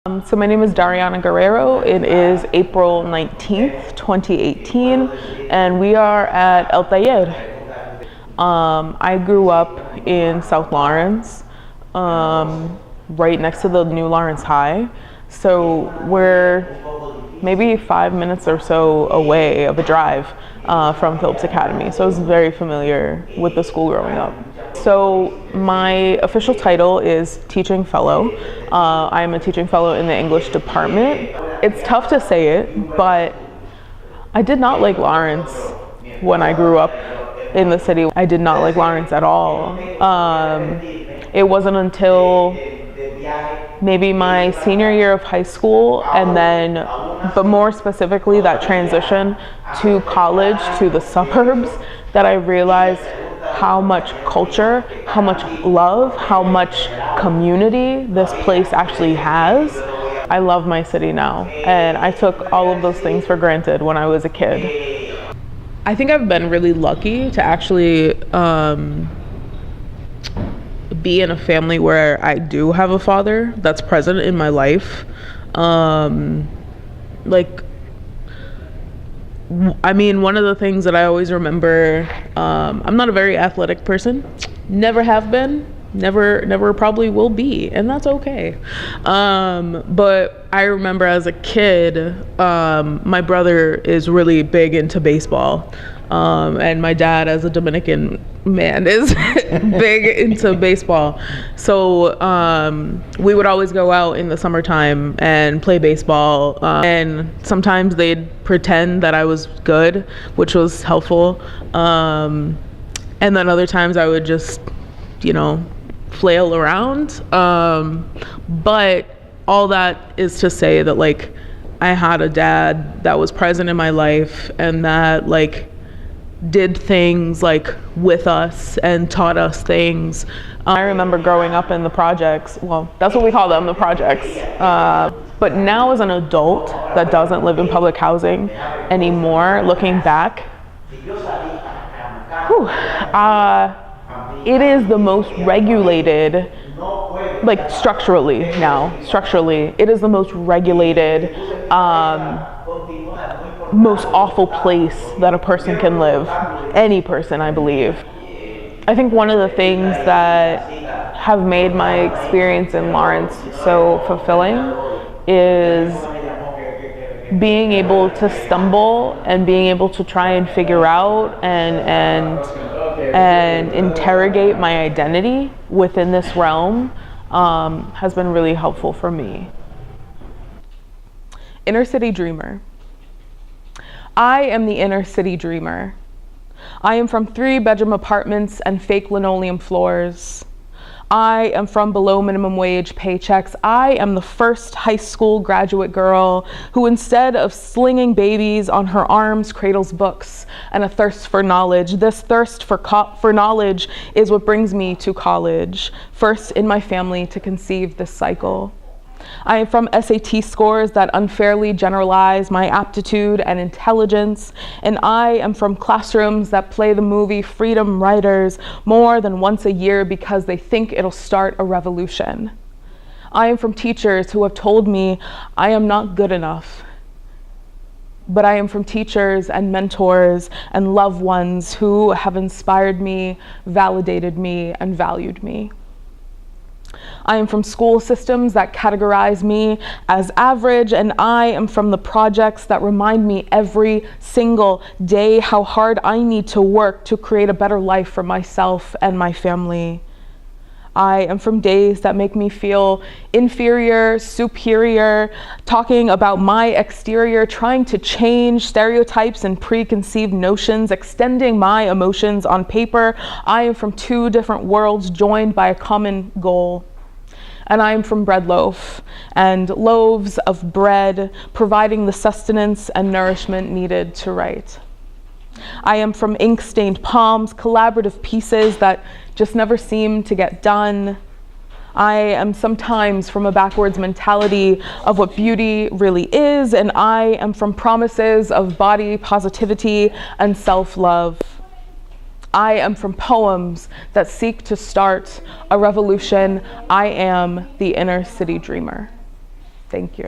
So my name is Dariana Guerrero. It is April 19th, 2018, and we are at El Taller. I grew up in South Lawrence, right next to the new Lawrence High. So we're maybe 5 minutes or so away of a drive from Phillips Academy. So I was very familiar with the school growing up. So my official title is Teaching Fellow. I am a Teaching Fellow in the English department. It's tough to say it, but I did not like Lawrence when I grew up in the city. I did not like Lawrence at all. It wasn't until maybe my senior year of high school, and then, but more specifically that transition to college, to the suburbs, that I realized how much culture, how much love, how much community this place actually has. I love my city now, and I took all of those things for granted when I was a kid. I think I've been really lucky to actually be in a family where I do have a father that's present in my life. I mean, one of the things that I always remember, I'm not a very athletic person, never have been, never probably will be, and that's okay. But I remember as a kid, my brother is really big into baseball, and my dad, as a Dominican man, is big into baseball. So we would always go out in the summertime and play baseball, and sometimes they'd pretend that I was good, which was helpful, and then other times I would just, flail around. But all that is to say that, like, I had a dad that was present in my life and that, like, did things like with us and taught us things. I remember growing up in the projects. Well, that's what we call them, the projects. But now as an adult that doesn't live in public housing anymore, looking back, it is the most regulated, like structurally, it is the most regulated, most awful place that a person can live, any person, I believe. I think one of the things that have made my experience in Lawrence so fulfilling is being able to stumble and being able to try and figure out and interrogate my identity within this realm has been really helpful for me. Inner city dreamer. I am the inner city dreamer. I am from 3-bedroom apartments and fake linoleum floors. I am from below minimum wage paychecks. I am the first high school graduate girl who, instead of slinging babies on her arms, cradles books and a thirst for knowledge. This thirst for knowledge is what brings me to college, first in my family to conceive this cycle. I am from SAT scores that unfairly generalize my aptitude and intelligence, and I am from classrooms that play the movie Freedom Writers more than once a year because they think it'll start a revolution. I am from teachers who have told me I am not good enough, but I am from teachers and mentors and loved ones who have inspired me, validated me, and valued me. I am from school systems that categorize me as average, and I am from the projects that remind me every single day how hard I need to work to create a better life for myself and my family. I am from days that make me feel inferior, superior, talking about my exterior, trying to change stereotypes and preconceived notions, extending my emotions on paper. I am from 2 different worlds joined by a common goal. And I am from bread loaf and loaves of bread, providing the sustenance and nourishment needed to write. I am from ink-stained palms, collaborative pieces that just never seem to get done. I am sometimes from a backwards mentality of what beauty really is, and I am from promises of body positivity and self-love. I am from poems that seek to start a revolution. I am the inner city dreamer. Thank you.